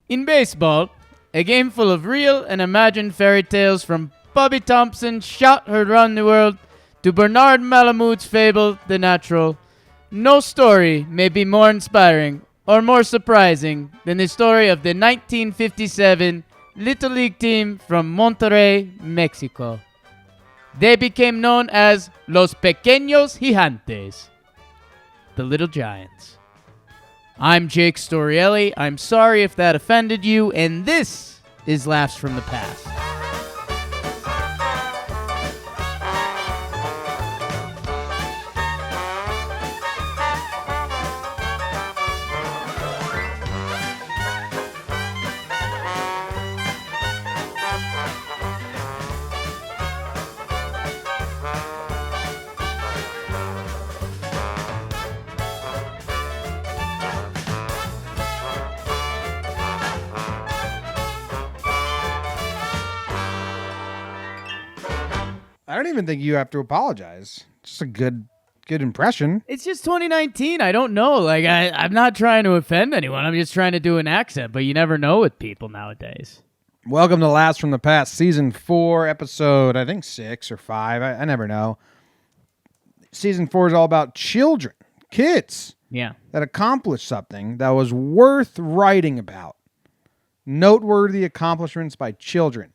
In baseball, a game full of real and imagined fairy tales from Bobby Thompson's Shot Heard Around the World to Bernard Malamud's fable, The Natural, no story may be more inspiring or more surprising than the story of the 1957 Little League team from Monterrey, Mexico. They became known as Los Pequeños Gigantes, the Little Giants. I'm Jake Storielli. I'm sorry if that offended you, and this is Laughs from the Past. I don't even think you have to apologize. Just a good impression. It's just 2019. I don't know. I'm not trying to offend anyone. I'm just trying to do an accent, but you never know with people nowadays. Welcome to Laughs from the Past, Season 4, Episode, I think 6 or 5. I never know. Season 4 is all about children, kids. Yeah. That accomplished something that was worth writing about. Noteworthy accomplishments by children.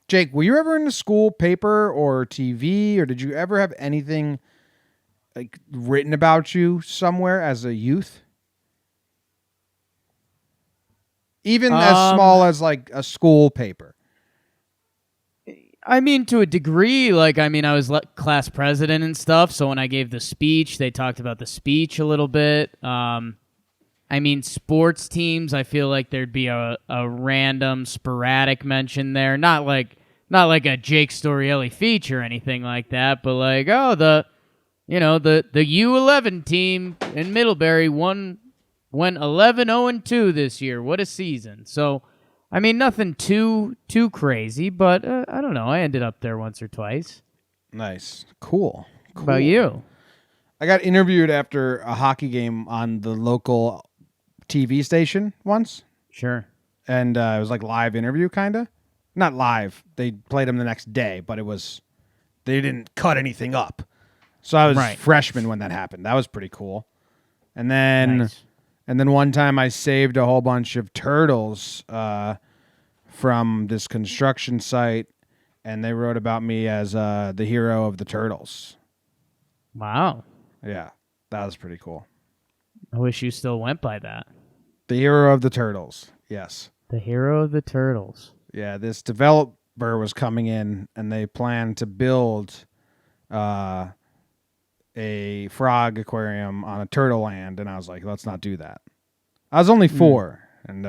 Jake, were you ever in the school paper or TV, or did you ever have anything like written about you somewhere as a youth? Even as small as like a school paper. I mean, to a degree, I was class president and stuff, so when I gave the speech, they talked about the speech a little bit. Sports teams, I feel like there'd be a random, sporadic mention there. Not like a Jake Storielli feature or anything like that, but the U11 team in Middlebury went 11-0-2 this year. What a season. So, nothing too crazy, but I don't know. I ended up there once or twice. Nice. Cool. What about you? I got interviewed after a hockey game on the local TV station once. Sure. And it was like live interview, kind of. Not live. They played them the next day, but they didn't cut anything up. So I was freshman when that happened. That was pretty cool. And then one time I saved a whole bunch of turtles from this construction site, and they wrote about me as the hero of the turtles. Wow. Yeah, that was pretty cool. I wish you still went by that. The hero of the turtles, yes. The hero of the turtles. Yeah, this developer was coming in, and they planned to build a frog aquarium on a turtle land, and I was like, let's not do that. I was only 4, and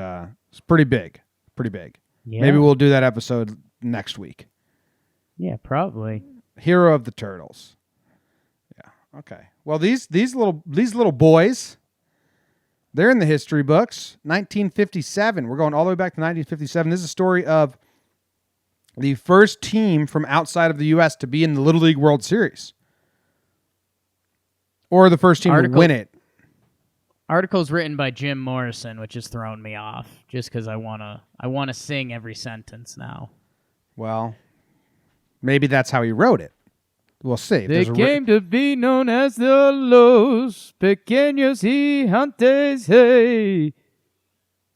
it's pretty big. Yeah. Maybe we'll do that episode next week. Yeah, probably. Hero of the turtles. Yeah. Okay. Well, these little boys, they're in the history books. 1957. We're going all the way back to 1957. This is a story of the first team from outside of the U.S. to be in the Little League World Series. Or the first team to win it. Article's written by Jim Morrison, which has thrown me off, just because I wanna sing every sentence now. Well, maybe that's how he wrote it. We'll see. They came to be known as the Los Pequeños Gigantes. Hey,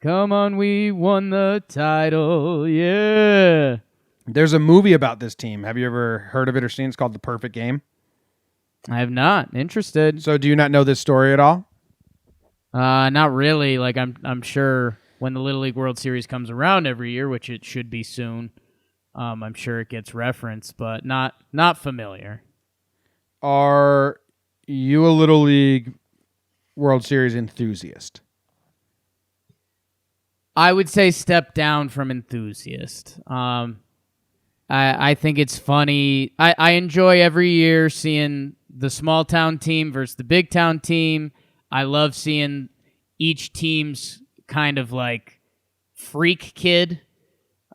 come on, we won the title. Yeah. There's a movie about this team. Have you ever heard of it or seen it? It's called The Perfect Game. I have not. Interested. So do you not know this story at all? Not really. I'm sure when the Little League World Series comes around every year, which it should be soon, I'm sure it gets referenced, but not familiar. Are you a Little League World Series enthusiast? I would say step down from enthusiast. I think it's funny. I enjoy every year seeing the small town team versus the big town team. I love seeing each team's kind of like freak kid.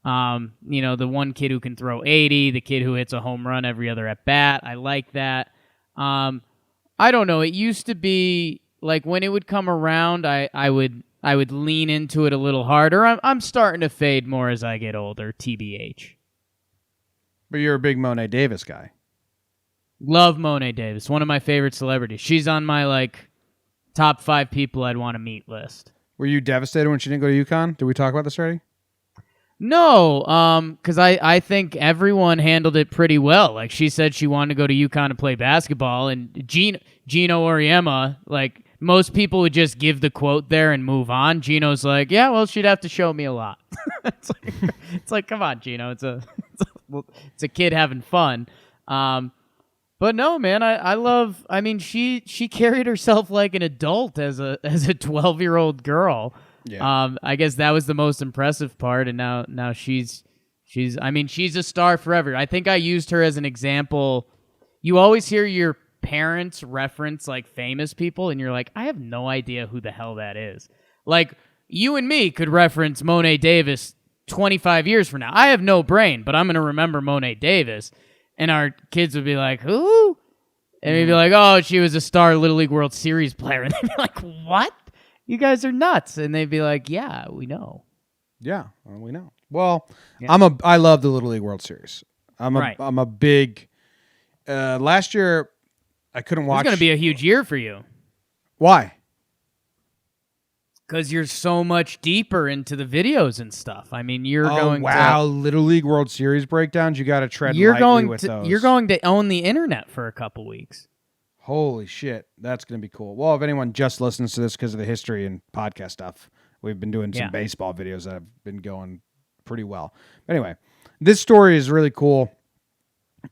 The one kid who can throw 80, the kid who hits a home run every other at bat. I like that. I don't know. It used to be like when it would come around, I I would lean into it a little harder. I'm starting to fade more as I get older, TBH. But you're a big Monet Davis guy. Love Monet Davis, one of my favorite celebrities. She's on my top 5 people I'd want to meet list. Were you devastated when she didn't go to UConn? Did we talk about this already? No, because I think everyone handled it pretty well. Like, she said she wanted to go to UConn to play basketball, and Gino Auriemma, most people would just give the quote there and move on. Gino's like, yeah, well, she'd have to show me a lot. it's like, come on, Gino. It's a kid having fun. But no, man, I love. I mean, she carried herself like an adult as a 12-year-old girl. Yeah. I guess that was the most impressive part, and now she's a star forever. I think I used her as an example. You always hear your parents reference famous people, and you're like, I have no idea who the hell that is. Like, you and me could reference Monet Davis 25 years from now. I have no brain, but I'm going to remember Monet Davis. And our kids would be like, who? And we'd be like, oh, she was a star Little League World Series player. And they'd be like, what? You guys are nuts. And they'd be like, yeah, we know. Yeah, well, we know. Well, yeah. I love the Little League World Series. I'm a big last year I couldn't watch. It's going to be a huge year for you. Why? Because you're so much deeper into the videos and stuff. I mean, you're going to Little League World Series breakdowns. You got to tread lightly with those. You're going to own the internet for a couple weeks. Holy shit, that's going to be cool. Well, if anyone just listens to this because of the history and podcast stuff, we've been doing some baseball videos that have been going pretty well. Anyway, this story is really cool.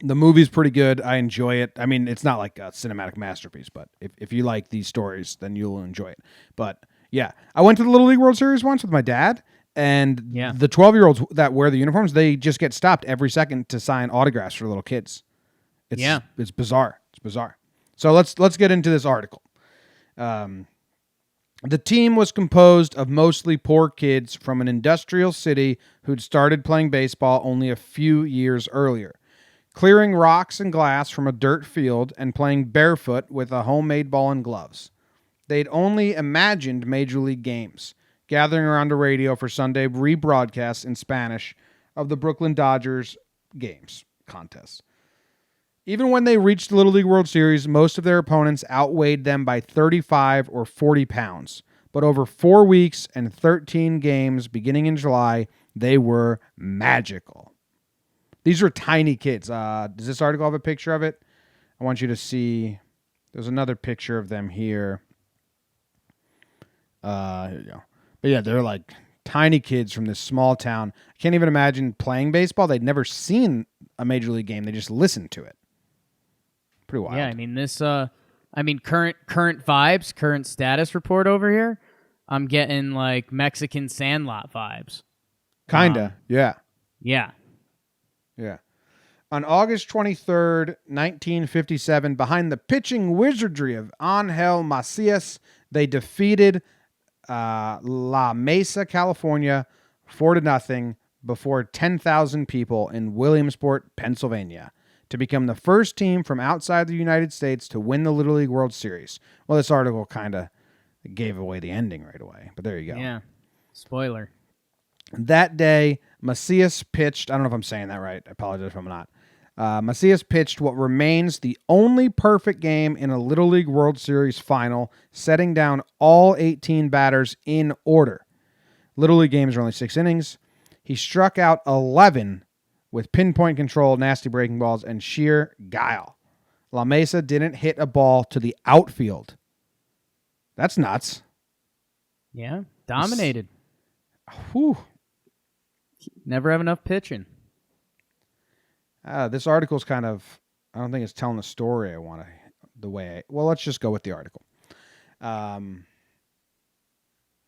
The movie's pretty good. I enjoy it. I mean, it's not like a cinematic masterpiece, but if you like these stories, then you'll enjoy it. But yeah, I went to the Little League World Series once with my dad, and the 12-year-olds that wear the uniforms, they just get stopped every second to sign autographs for little kids. It's bizarre. It's bizarre. So let's get into this article. The team was composed of mostly poor kids from an industrial city who'd started playing baseball only a few years earlier, clearing rocks and glass from a dirt field and playing barefoot with a homemade ball and gloves. They'd only imagined Major League games, gathering around a radio for Sunday rebroadcasts in Spanish of the Brooklyn Dodgers games contests. Even when they reached the Little League World Series, most of their opponents outweighed them by 35 or 40 pounds. But over 4 weeks and 13 games beginning in July, they were magical. These are tiny kids. Does this article have a picture of it? I want you to see. There's another picture of them here. Here you go. But yeah, they're like tiny kids from this small town. I can't even imagine playing baseball. They'd never seen a Major League game. They just listened to it. Pretty wild. Yeah, I mean current vibes, current status report over here. I'm getting like Mexican Sandlot vibes. Kinda, yeah. Yeah. Yeah. On August 23rd, 1957, behind the pitching wizardry of Angel Macias, they defeated La Mesa, California, 4-0 before 10,000 people in Williamsport, Pennsylvania, to become the first team from outside the United States to win the Little League World Series. Well, this article kind of gave away the ending right away, but there you go. Yeah. Spoiler. That day, Macias pitched, I don't know if I'm saying that right. I apologize if I'm not. Macias pitched what remains the only perfect game in a Little League World Series final, setting down all 18 batters in order. Little League games are only 6 innings. He struck out 11 with pinpoint control, nasty breaking balls, and sheer guile. La Mesa didn't hit a ball to the outfield. That's nuts. Yeah, dominated. Whew. Never have enough pitching. This article's kind of, I don't think it's telling the story I want to, well, let's just go with the article.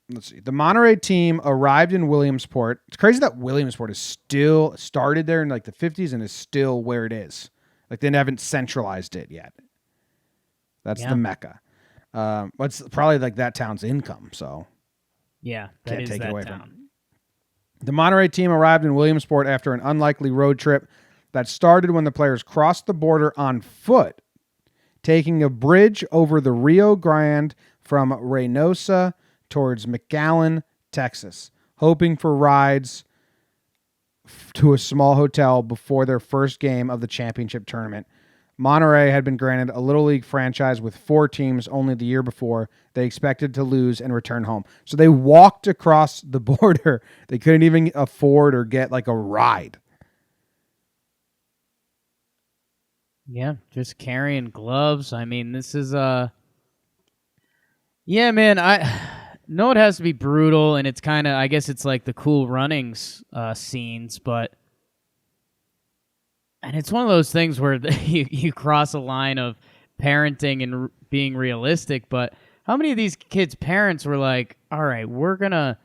Let's see. The Monterrey team arrived in Williamsport. It's crazy that Williamsport is still started there in like the 50s and is still where it is. Like they haven't centralized it yet. That's the Mecca. It's probably like that town's income, so yeah, can't take it away from it. The Monterrey team arrived in Williamsport after an unlikely road trip that started when the players crossed the border on foot, taking a bridge over the Rio Grande from Reynosa towards McAllen, Texas, hoping for rides to a small hotel before their first game of the championship tournament. Monterrey had been granted a Little League franchise with 4 teams only the year before. They expected to lose and return home. So they walked across the border. They couldn't even afford or get like a ride. Yeah, just carrying gloves. I mean, this is yeah, man, I know it has to be brutal, and it's kind of, I guess it's like the Cool Runnings scenes, but and it's one of those things where you cross a line of parenting and being realistic, but how many of these kids' parents were like, all right, we're gonna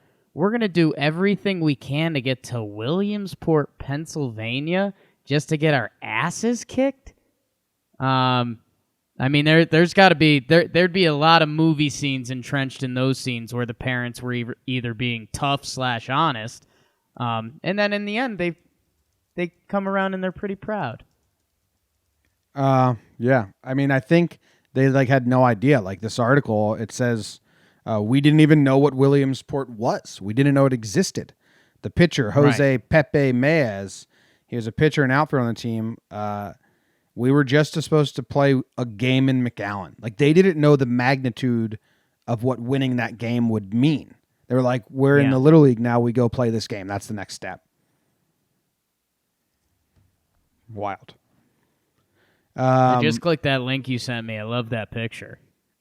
do everything we can to get to Williamsport, Pennsylvania, just to get our asses kicked? I mean, there's got to be there'd be a lot of movie scenes entrenched in those scenes where the parents were either being tough/honest, and then in the end they come around and they're pretty proud. Yeah. I mean, I think they like had no idea. Like this article, it says we didn't even know what Williamsport was. We didn't know it existed. The pitcher, Jose Pepe Maez, he was a pitcher and outfielder on the team. We were just supposed to play a game in McAllen. Like they didn't know the magnitude of what winning that game would mean. They were like, we're in the Little League now. We go play this game. That's the next step. Wild. I just clicked that link you sent me. I love that picture.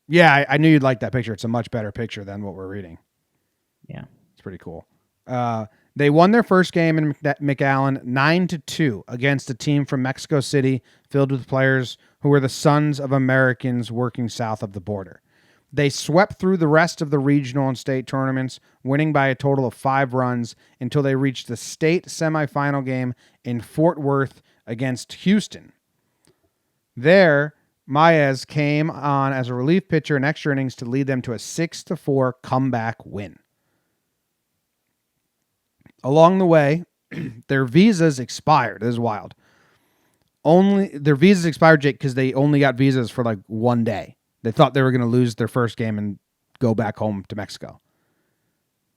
Yeah, I knew you'd like that picture. It's a much better picture than what we're reading. Yeah. It's pretty cool. They won their first game in McAllen 9-2 against a team from Mexico City filled with players who were the sons of Americans working south of the border. They swept through the rest of the regional and state tournaments, winning by a total of 5 runs until they reached the state semifinal game in Fort Worth against Houston. There, Maez came on as a relief pitcher in extra innings to lead them to a 6-4 comeback win. Along the way, their visas expired. This is wild. Their visas expired, Jake, because they only got visas for like one day. They thought they were going to lose their first game and go back home to Mexico.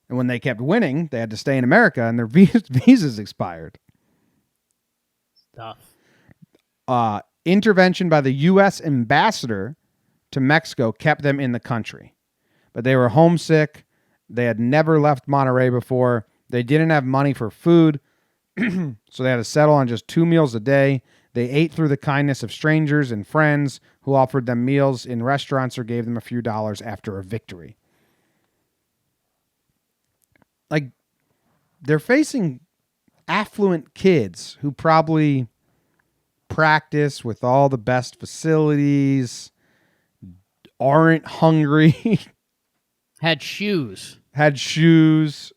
And when they kept winning, they had to stay in America, and their visas expired. Stuff. Intervention by the U.S. ambassador to Mexico kept them in the country. But they were homesick. They had never left Monterrey before. They didn't have money for food, so they had to settle on just 2 meals a day. They ate through the kindness of strangers and friends who offered them meals in restaurants or gave them a few dollars after a victory. Like, they're facing affluent kids who probably practice with all the best facilities, aren't hungry. Had shoes. Had shoes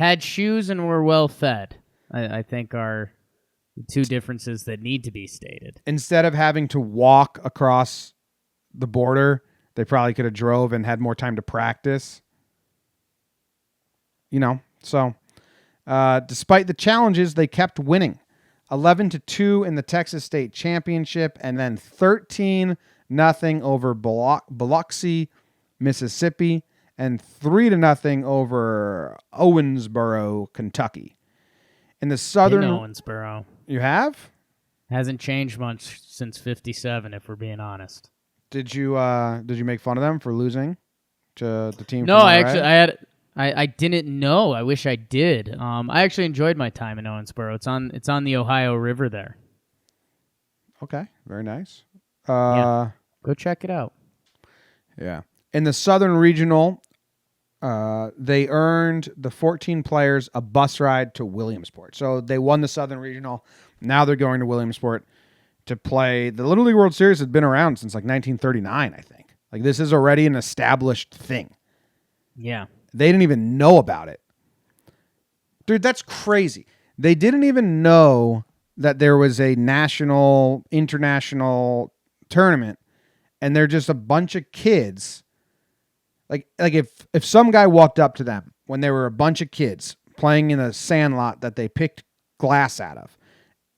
And were well fed. I think are the two differences that need to be stated. Instead of having to walk across the border, they probably could have drove and had more time to practice. So despite the challenges, they kept winning. 11-2 in the Texas State Championship, and then 13-0 over Biloxi, Mississippi, and 3-0 over Owensboro, Kentucky. In the southern Owensboro. You have? Hasn't changed much since '57, if we're being honest. Did you make fun of them for losing to the team? No, I didn't know. I wish I did. I actually enjoyed my time in Owensboro. It's on the Ohio River there. Okay, very nice. Go check it out. Yeah. In the Southern Regional, they earned the 14 players a bus ride to Williamsport. So they won the Southern Regional. Now they're going to Williamsport to play. The Little League World Series had been around since like 1939, I think. Like this is already an established thing. Yeah. They didn't even know about it. Dude, that's crazy. They didn't even know that there was a national, international tournament, and they're just a bunch of kids. Like if some guy walked up to them when they were a bunch of kids playing in a sand lot that they picked glass out of,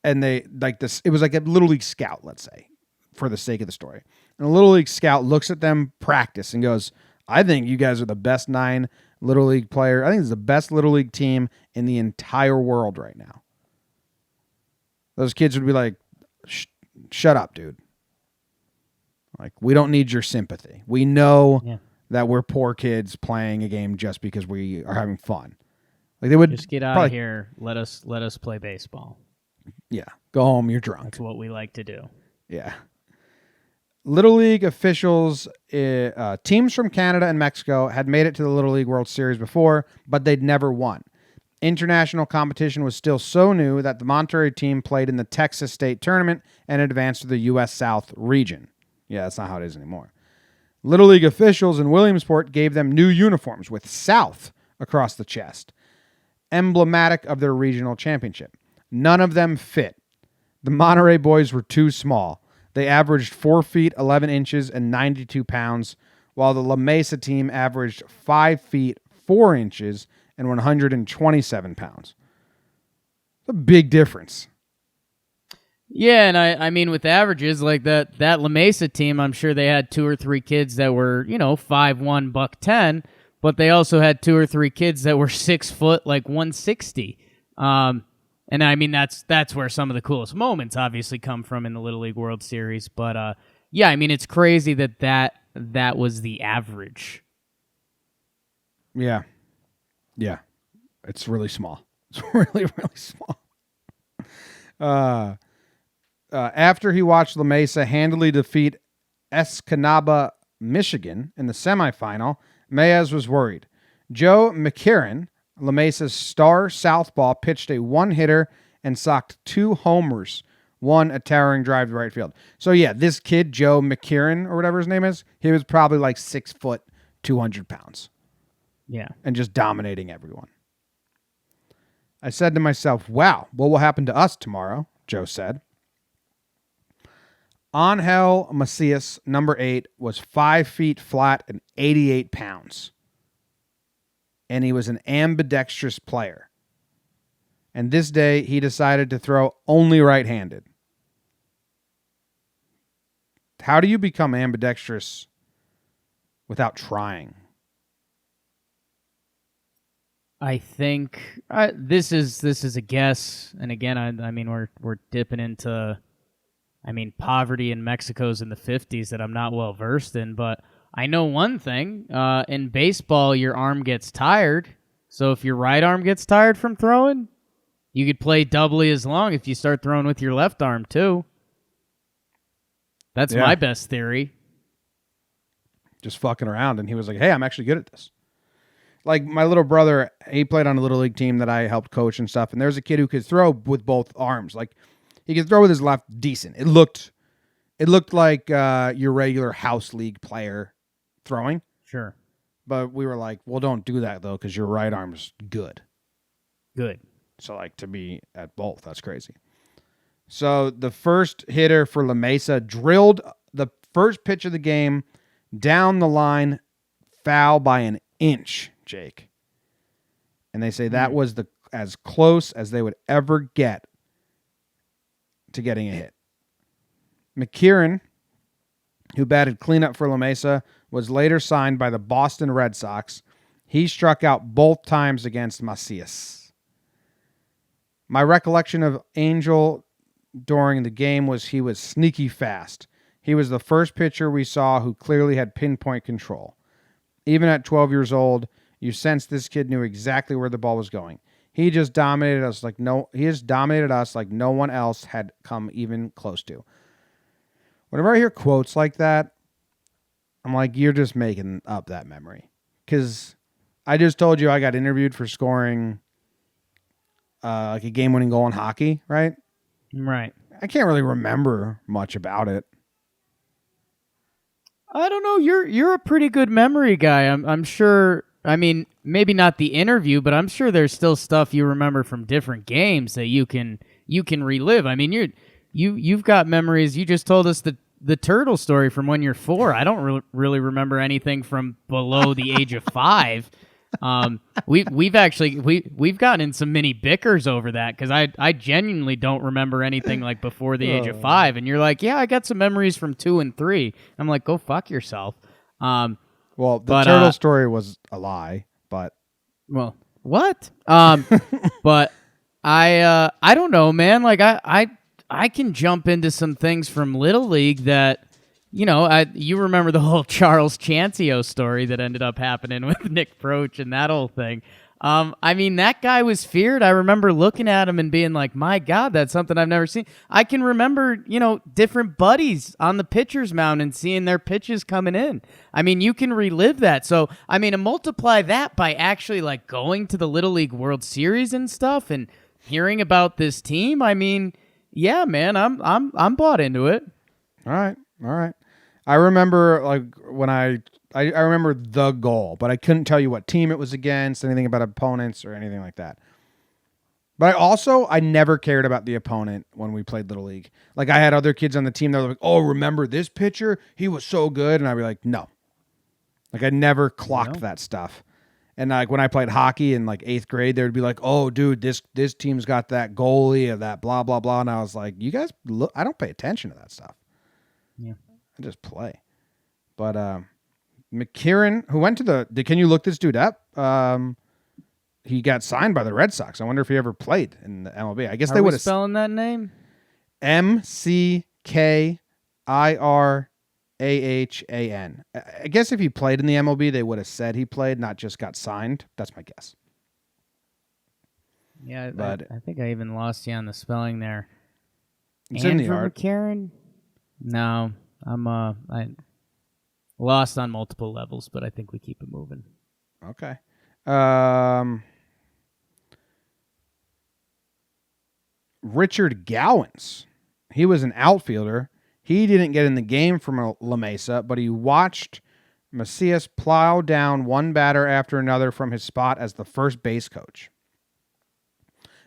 and they like this, it was like a Little League scout, let's say, for the sake of the story. And a Little League scout looks at them practice and goes, I think you guys are the best 9 Little League player. I think it's the best Little League team in the entire world right now. Those kids would be like, shut up, dude. Like, we don't need your sympathy. We know that we're poor kids playing a game just because we are having fun. Like, they would just get out of here. Let us play baseball. Yeah. Go home. You're drunk. That's what we like to do. Yeah. Little League officials, teams from Canada and Mexico had made it to the Little League World Series before, but they'd never won. International competition was still so new that the Monterrey team played in the Texas State Tournament and advanced to the U.S. South region. Yeah, that's not how it is anymore. Little League officials in Williamsport gave them new uniforms with South across the chest, emblematic of their regional championship. None of them fit. The Monterey boys were too small. They averaged 4 feet 11 inches and 92 pounds, while the La Mesa team averaged 5 feet 4 inches and 127 pounds. It's a big difference. Yeah, and I mean, with averages like that La Mesa team, I'm sure they had 2 or 3 kids that were, 5'1", $110, but they also had 2 or 3 kids that were 6 foot, like 160. And I mean, that's where some of the coolest moments obviously come from in the Little League World Series. But yeah, I mean, it's crazy that was the average. Yeah. Yeah. It's really small. It's really, really small. After he watched La Mesa handily defeat Escanaba, Michigan in the semifinal, Maez was worried. Joe McKieran, La Mesa's star southpaw, pitched a one-hitter and socked 2 homers, one a towering drive to right field. So yeah, this kid, Joe McKieran, or whatever his name is, he was probably like 6 foot, 200 pounds. Yeah. And just dominating everyone. I said to myself, wow, what will happen to us tomorrow? Joe said. Angel Macias, number 8, was 5 feet flat and 88 pounds. And he was an ambidextrous player. And this day, he decided to throw only right-handed. How do you become ambidextrous without trying? I think this is a guess, and again, I mean we're dipping into, poverty in Mexico's in the 50s that I'm not well versed in, but I know one thing: in baseball, your arm gets tired. So if your right arm gets tired from throwing, you could play doubly as long if you start throwing with your left arm too. That's my best theory. Just fucking around, and he was like, "Hey, I'm actually good at this." Like my little brother, he played on a little league team that I helped coach and stuff. And there's a kid who could throw with both arms. Like he could throw with his left decent. It looked like your regular house league player throwing. Sure. But we were like, well, don't do that though, because your right arm's good. Good. So like to be at both, that's crazy. So the first hitter for La Mesa drilled the first pitch of the game down the line, foul by an inch. Jake. And they say that was as close as they would ever get to getting a hit. McKieran, who batted cleanup for La Mesa, was later signed by the Boston Red Sox. He struck out both times against Macias. My recollection of Angel during the game was he was sneaky fast. He was the first pitcher we saw who clearly had pinpoint control. Even at 12 years old, you sensed this kid knew exactly where the ball was going. He just dominated us like no one else had come even close to. Whenever I hear quotes like that, I'm like, you're just making up that memory. Because I just told you I got interviewed for scoring like a game-winning goal in hockey, right? Right. I can't really remember much about it. I don't know. You're a pretty good memory guy. I'm sure. I mean, maybe not the interview, but I'm sure there's still stuff you remember from different games that you can relive. I mean, you've got memories. You just told us the turtle story from when you're 4. I don't really remember anything from below the age of 5. We've gotten in some mini bickers over that because I genuinely don't remember anything like before the age of 5, and you're like, yeah, I got some memories from 2 and 3. I'm like, go fuck yourself. Well, Well, the turtle story was a lie, but well, what? But I don't know, man. Like I can jump into some things from Little League that, you remember the whole Charles Chancio story that ended up happening with Nick Proch and that whole thing. I mean, that guy was feared. I remember looking at him and being like, my God, that's something I've never seen. I can remember, different buddies on the pitcher's mound and seeing their pitches coming in. I mean, you can relive that. So, I mean, to multiply that by actually like going to the Little League World Series and stuff and hearing about this team, I mean, yeah, man, I'm bought into it. All right. I remember like when I remember the goal, but I couldn't tell you what team it was against, anything about opponents or anything like that. But I never cared about the opponent when we played Little League. Like I had other kids on the team that were like, "Oh, remember this pitcher? He was so good." And I'd be like, "No." Like I never clocked that stuff. And like when I played hockey in like 8th grade, they would be like, "Oh, dude, this team's got that goalie or that blah blah blah." And I was like, "You guys look, I don't pay attention to that stuff. Yeah. I just play." But McKieran, who went to can you look this dude up? He got signed by the Red Sox. I wonder if he ever played in the MLB. I guess they would have spelling that name. McKirhan. I guess if he played in the MLB, they would have said he played, not just got signed. That's my guess. Yeah, but I think I even lost you on the spelling there. It's Andrew in the art. McKirhan? No, I lost on multiple levels, but I think we keep it moving. Okay. Richard Gowans. He was an outfielder. He didn't get in the game from La Mesa, but he watched Macias plow down one batter after another from his spot as the first base coach.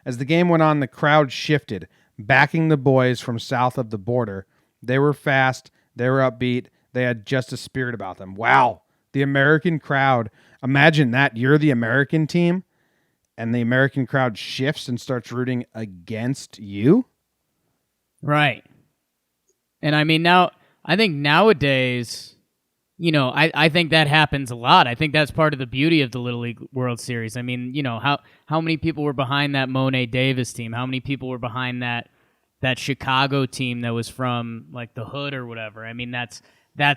As the game went on, the crowd shifted, backing the boys from south of the border. They were fast. They were upbeat. They had just a spirit about them. Wow. The American crowd. Imagine that. You're the American team, and the American crowd shifts and starts rooting against you? Right. And I mean, I think nowadays, I think that happens a lot. I think that's part of the beauty of the Little League World Series. I mean, how many people were behind that Monet Davis team? How many people were behind that Chicago team that was from like the hood or whatever? I mean, that's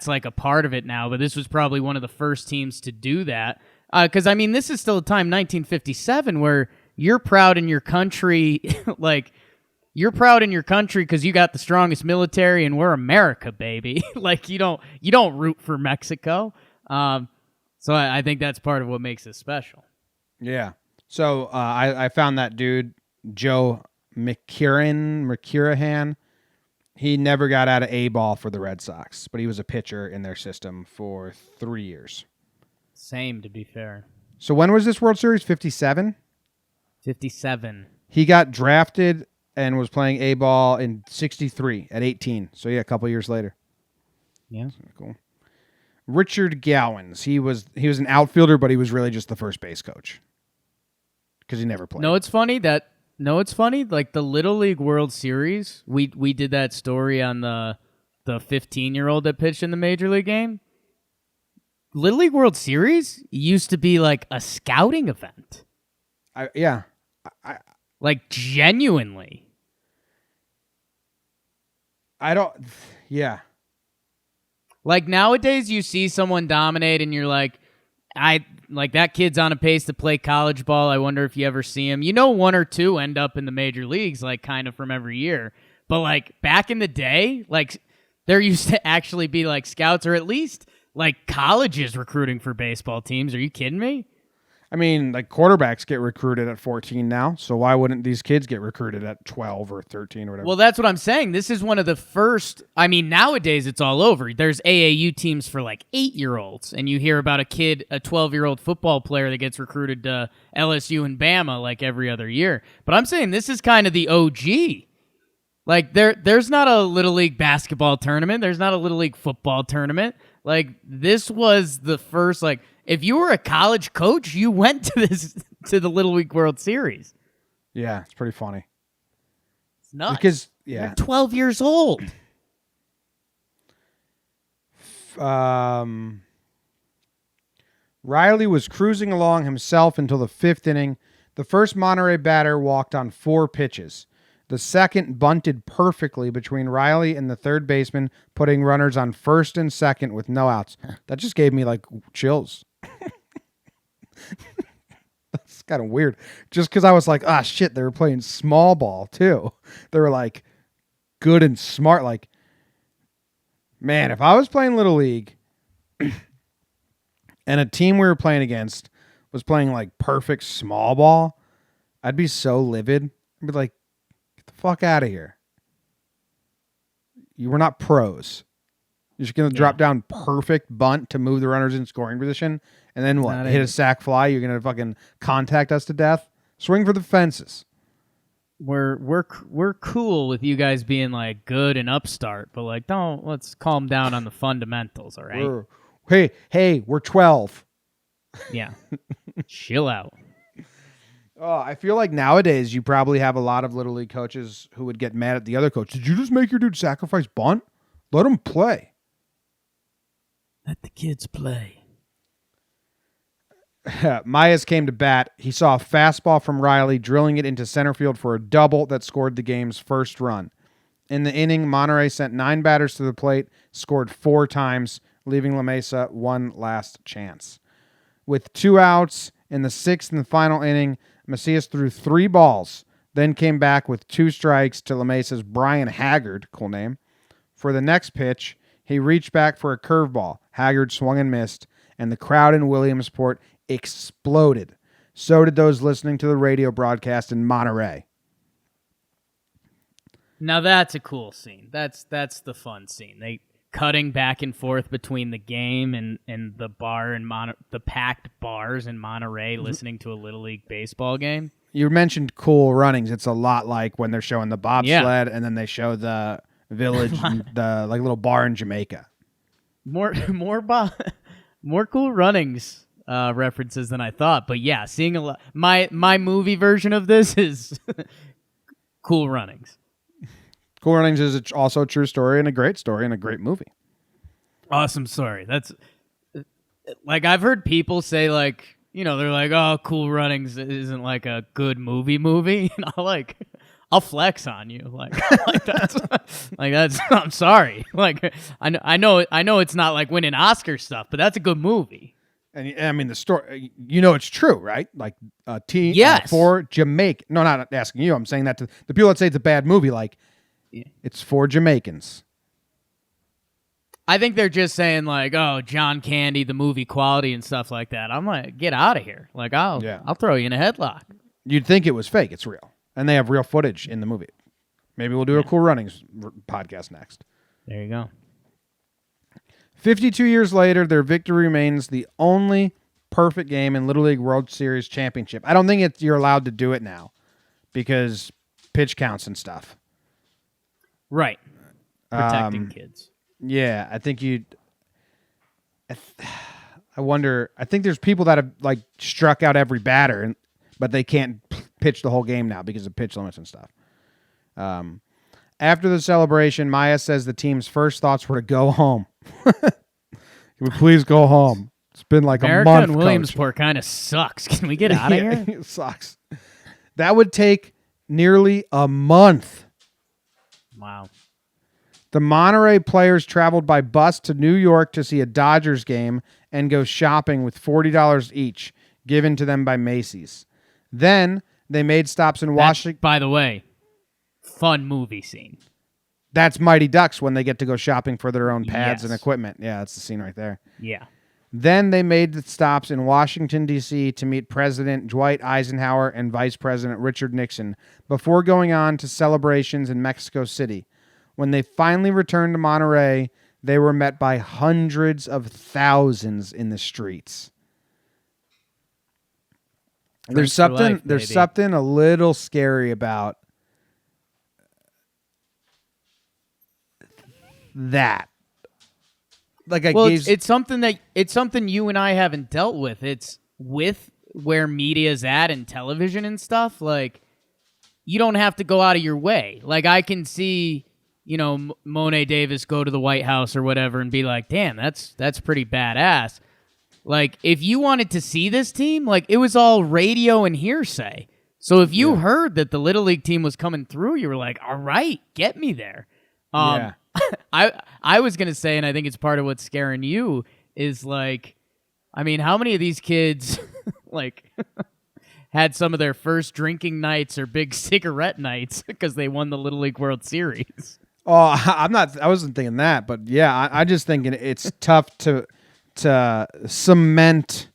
like a part of it now, but this was probably one of the first teams to do that. Because, I mean, this is still a time, 1957, where you're proud in your country, like, you're proud in your country because you got the strongest military and we're America, baby. Like, you don't root for Mexico. So I think that's part of what makes it special. Yeah. So I found that dude, Joe McKirhan. He never got out of A-ball for the Red Sox, but he was a pitcher in their system for 3 years. Same, to be fair. So when was this World Series? 57? 57. He got drafted and was playing A-ball in 63 at 18. So yeah, a couple years later. Yeah. Cool. Richard Gowans. He was an outfielder, but he was really just the first base coach because he never played. No, it's funny. Like the Little League World Series, we did that story on the 15-year-old that pitched in the Major League game. Little League World Series used to be like a scouting event. Like genuinely. Like nowadays you see someone dominate and you're like, that kid's on a pace to play college ball. I wonder if you ever see him. One or two end up in the major leagues, like kind of from every year. But like back in the day, like there used to actually be like scouts or at least like colleges recruiting for baseball teams. Are you kidding me? I mean, like quarterbacks get recruited at 14 now, so why wouldn't these kids get recruited at 12 or 13 or whatever? Well, that's what I'm saying. This is one of the first. I mean, nowadays it's all over. There's AAU teams for like 8-year-olds, and you hear about a 12-year-old football player that gets recruited to LSU and Bama like every other year. But I'm saying this is kind of the OG. Like there's not a Little League basketball tournament. There's not a Little League football tournament. Like this was the first. Like if you were a college coach, you went to the Little League World Series. Yeah, it's pretty funny. It's nuts. Because you're 12 years old. Riley was cruising along himself until the 5th inning. The first Monterey batter walked on 4 pitches. The second bunted perfectly between Riley and the third baseman, putting runners on first and second with no outs. That just gave me like chills. That's kind of weird. Just because I was like, ah, shit, they were playing small ball too. They were like good and smart. Like, man, if I was playing Little League and a team we were playing against was playing like perfect small ball, I'd be so livid. I'd be like, get the fuck out of here. You were not pros. You're just going to drop down perfect bunt to move the runners in scoring position. And then what? Hit a sack fly? You're going to fucking contact us to death? Swing for the fences. We're cool with you guys being like good and upstart, but like let's calm down on the fundamentals, all right? Hey, we're 12. Yeah. Chill out. Oh, I feel like nowadays you probably have a lot of Little League coaches who would get mad at the other coach. Did you just make your dude sacrifice bunt? Let him play. Let the kids play. Myers came to bat. He saw a fastball from Riley, drilling it into center field for a double that scored the game's first run. In the inning, Monterrey sent 9 batters to the plate, scored 4 times, leaving La Mesa one last chance. With 2 outs in the 6th and final inning, Macias threw 3 balls, then came back with 2 strikes to La Mesa's Brian Haggard, cool name. For the next pitch, he reached back for a curveball. Haggard swung and missed, and the crowd in Williamsport exploded. So did those listening to the radio broadcast in Monterrey. Now that's a cool scene. That's the fun scene. They cutting back and forth between the game and the bar and the packed bars in Monterrey, listening to a Little League baseball game. You mentioned Cool Runnings. It's a lot like when they're showing the bobsled and then they show the village, and the like little bar in Jamaica. More Cool Runnings references than I thought, but yeah, seeing a lot. My movie version of this is Cool Runnings. Cool Runnings is also a true story and a great movie. Awesome story. That's like I've heard people say like, you know, they're like, oh, Cool Runnings isn't like a good movie, and I'll flex on you, like that's. I'm sorry, like I know it's not like winning Oscar stuff, but that's a good movie. And I mean the story, you know, it's true, right? Like team for Jamaica. No, not asking you. I'm saying that to the people that say it's a bad movie. Like it's for Jamaicans. I think they're just saying like, oh, John Candy, the movie quality and stuff like that. I'm like, get out of here. Like I'll throw you in a headlock. You'd think it was fake. It's real. And they have real footage in the movie. Maybe we'll do a Cool Runnings podcast next. There you go. 52 years later, their victory remains the only perfect game in Little League World Series Championship. I don't think you're allowed to do it now because pitch counts and stuff. Right. Protecting kids. Yeah, I think I wonder. I think there's people that have like struck out every batter, but they can't pitch the whole game now because of pitch limits and stuff. After the celebration, Maya says the team's first thoughts were to go home. Can we please go home? It's been like America a month. And Williamsport kind of sucks. Can we get out of here? It sucks. That would take nearly a month. Wow. The Monterey players traveled by bus to New York to see a Dodgers game and go shopping with $40 each, given to them by Macy's. Then they made stops in Washington. By the way, fun movie scene. That's Mighty Ducks when they get to go shopping for their own pads and equipment. Yeah, that's the scene right there. Yeah. Then they made the stops in Washington, D.C. to meet President Dwight Eisenhower and Vice President Richard Nixon before going on to celebrations in Mexico City. When they finally returned to Monterey, they were met by hundreds of thousands in the streets. There's something a little scary about that. Like it's something you and I haven't dealt with. It's with where media's at and television and stuff. Like you don't have to go out of your way. Like I can see, you know, Monet Davis go to the White House or whatever and be like, "Damn, that's pretty badass." Like, if you wanted to see this team, like, it was all radio and hearsay. So if you heard that the Little League team was coming through, you were like, all right, get me there. Yeah. I was going to say, and I think it's part of what's scaring you, is like, I mean, how many of these kids, like, had some of their first drinking nights or big cigarette nights because they won the Little League World Series? Oh, I wasn't thinking that, but yeah, I just thinking it's tough to cement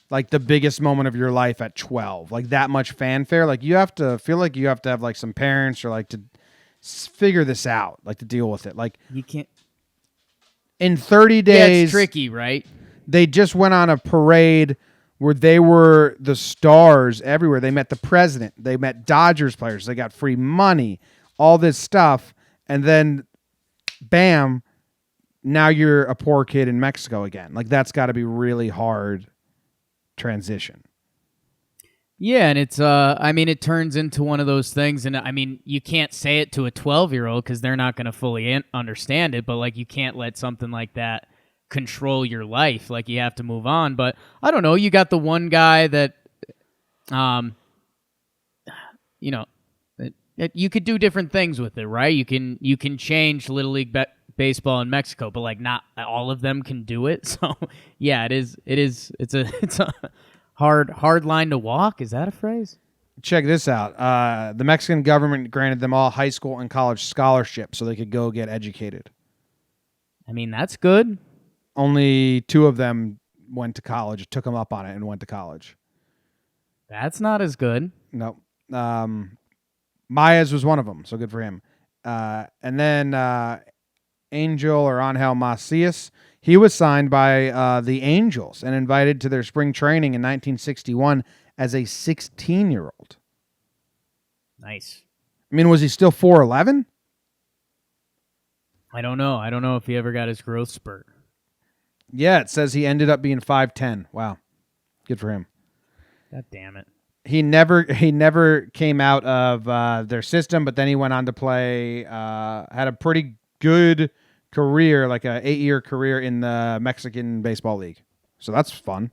like the biggest moment of your life at 12, like that much fanfare. Like you have to feel like you have to have like some parents or like to figure this out, like to deal with it. Like you can't in 30 days. Yeah, it's tricky, right? They just went on a parade where they were the stars everywhere. They met the president. They met Dodgers players. They got free money, all this stuff. And then, bam, now you're a poor kid in Mexico again. Like, that's got to be really hard transition. Yeah, and it's, I mean, it turns into one of those things. And, I mean, you can't say it to a 12-year-old because they're not going to fully understand it. But, like, you can't let something like that control your life. Like, you have to move on. But, I don't know, you got the one guy that, you know, you could do different things with it, right? You can change Little League baseball in Mexico, but like not all of them can do it. So yeah, it's a hard line to walk. Is that a phrase? Check this out. The Mexican government granted them all high school and college scholarships so they could go get educated. I mean, that's good. Only 2 of them went to college, took them up on it and went to college. That's not as good. No. Maya's was one of them, so good for him. And then Angel or Angel Macias, he was signed by the Angels and invited to their spring training in 1961 as a 16-year-old. Nice. I mean, was he still 4'11"? I don't know. I don't know if he ever got his growth spurt. Yeah, it says he ended up being 5'10". Wow. Good for him. God damn it. He never came out of their system, but then he went on to play, had a pretty good career, like a 8-year career in the Mexican Baseball League. So that's fun.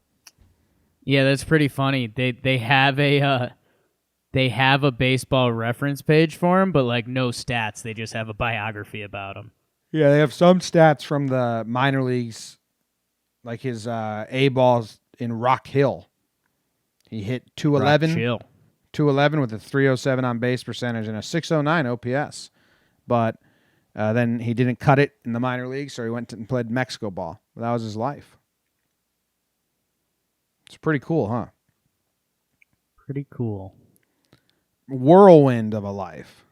Yeah, that's pretty funny. They have a baseball reference page for him, but like no stats. They just have a biography about him. Yeah, they have some stats from the minor leagues, like his A balls in Rock Hill. He hit 211 with a 307 on base percentage and a 609 OPS. But then he didn't cut it in the minor leagues, so he went and played Mexico ball. That was his life. It's pretty cool, huh? Pretty cool. Whirlwind of a life.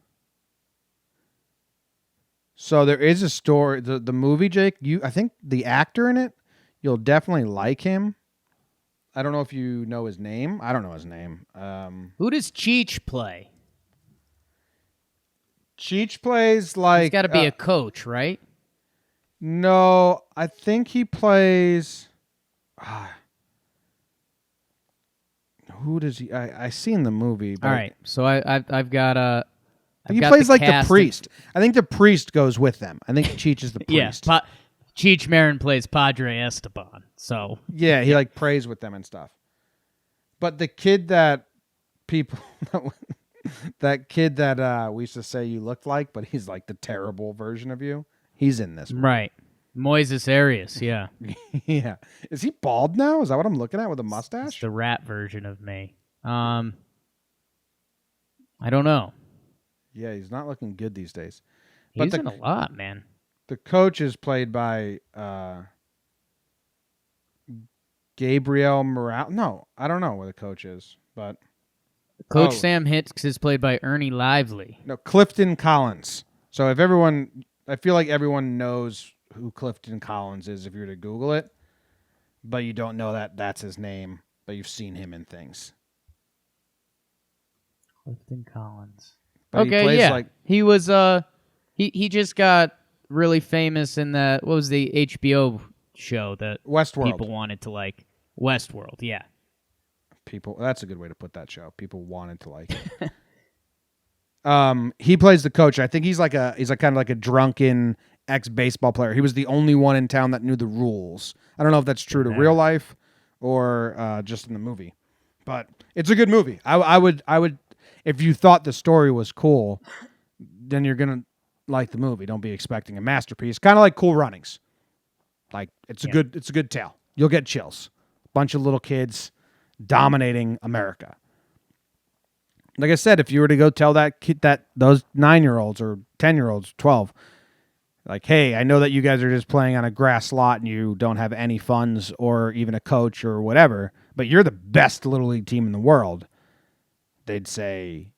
So there is a story. The movie, Jake, I think the actor in it, you'll definitely like him. I don't know if you know his name. I don't know his name. Who does Cheech play? Cheech plays like... He's got to be a coach, right? No, I think he plays... who does he... I seen the movie. But all right, so I've got a... He plays like the priest. I think the priest goes with them. I think Cheech is the priest. Yeah, Cheech Marin plays Padre Esteban. So yeah, he like prays with them and stuff. But the kid that people, that kid that we used to say you looked like, but he's like the terrible version of you. He's in this movie. Right, Moises Arias. Yeah, yeah. Is he bald now? Is that what I'm looking at with a mustache? It's the rat version of me. I don't know. Yeah, he's not looking good these days. He's in a lot, man. The coach is played by Gabriel Morales. No, I don't know where the coach is, but Coach Sam Hicks is played by Ernie Lively. No, Clifton Collins. So if everyone, I feel like everyone knows who Clifton Collins is if you were to Google it, but you don't know that that's his name, but you've seen him in things. Clifton Collins. But okay, he plays yeah. like he was he just got really famous in that, what was the HBO show that Westworld. People wanted to like? Westworld, yeah. That's a good way to put that show. People wanted to like it. He plays the coach. I think he's kind of like a drunken ex-baseball player. He was the only one in town that knew the rules. I don't know if that's true to real life or just in the movie, but it's a good movie. I would, if you thought the story was cool, then you're gonna like the movie. Don't be expecting a masterpiece. Kind of like Cool Runnings. Like it's a good tale. You'll get chills. Bunch of little kids dominating America. Like I said, if you were to go tell that kid, those 9-year-olds or 10-year-olds, 12, like, hey, I know that you guys are just playing on a grass lot and you don't have any funds or even a coach or whatever, but you're the best Little League team in the world, they'd say,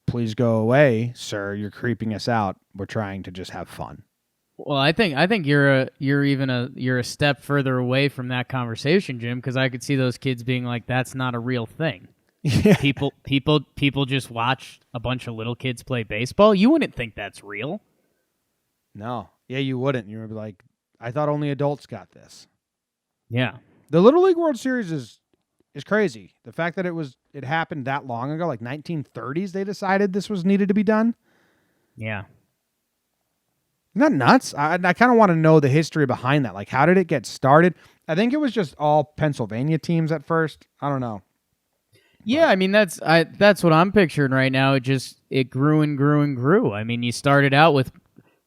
please go away, sir. You're creeping us out. We're trying to just have fun. Well, I think you're a step further away from that conversation, Jim, because I could see those kids being like, that's not a real thing. Yeah. People just watch a bunch of little kids play baseball. You wouldn't think that's real. No. Yeah, you wouldn't. You would be like, I thought only adults got this. Yeah. The Little League World Series is crazy. The fact that it happened that long ago, like 1930s, they decided this was needed to be done. Yeah. Isn't that nuts? I kind of want to know the history behind that. Like, how did it get started? I think it was just all Pennsylvania teams at first. I don't know. Yeah, I mean that's what I'm picturing right now. It grew and grew and grew. I mean, you started out with,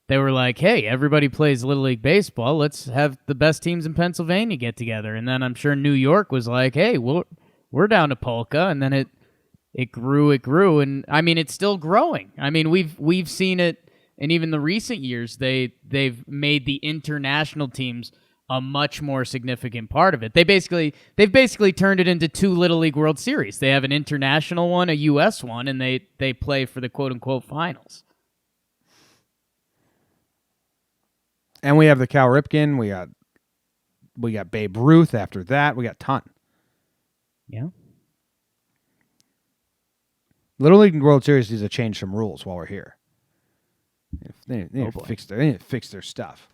they were like, hey, everybody plays Little League baseball. Let's have the best teams in Pennsylvania get together. And then I'm sure New York was like, hey, we're down to polka. And then it grew, and I mean it's still growing. I mean we've seen it, and even the recent years they've made the international teams a much more significant part of it. They've basically turned it into 2 Little League World Series. They have an international one, a U.S. one, and they play for the quote-unquote finals. And we have the Cal Ripken. We got Babe Ruth after that. We got ton. Yeah. Little League World Series needs to change some rules while we're here. They need to fix their stuff.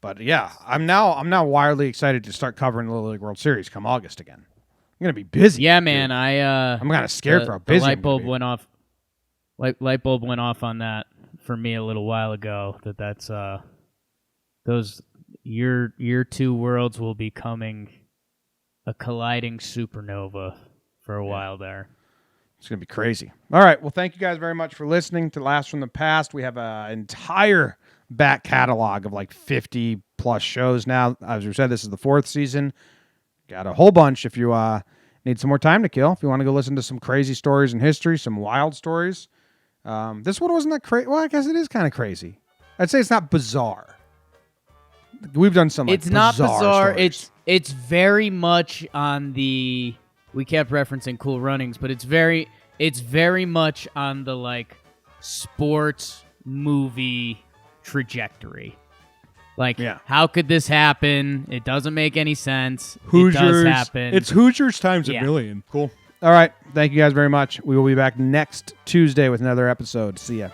But yeah, I'm now wildly excited to start covering the Little League World Series come August again. I'm gonna be busy. Yeah, man. Dude. I'm kind of scared for how busy. The light bulb went off. Light bulb went off on that for me a little while ago. That's those your 2 worlds will be coming a colliding supernova for a while there. It's going to be crazy. All right. Well, thank you guys very much for listening to Last from the Past. We have an entire back catalog of like 50 plus shows now. As we said, this is the 4th season. Got a whole bunch if you need some more time to kill. If you want to go listen to some crazy stories in history, some wild stories. This one wasn't that crazy. Well, I guess it is kind of crazy. I'd say it's not bizarre. We've done some like, it's not bizarre. Stories. It's very much on the... We kept referencing Cool Runnings, but it's very much on the like sports movie trajectory. Like, how could this happen? It doesn't make any sense. Hoosiers. It does happen. It's Hoosiers times a million. Cool. All right. Thank you guys very much. We will be back next Tuesday with another episode. See ya.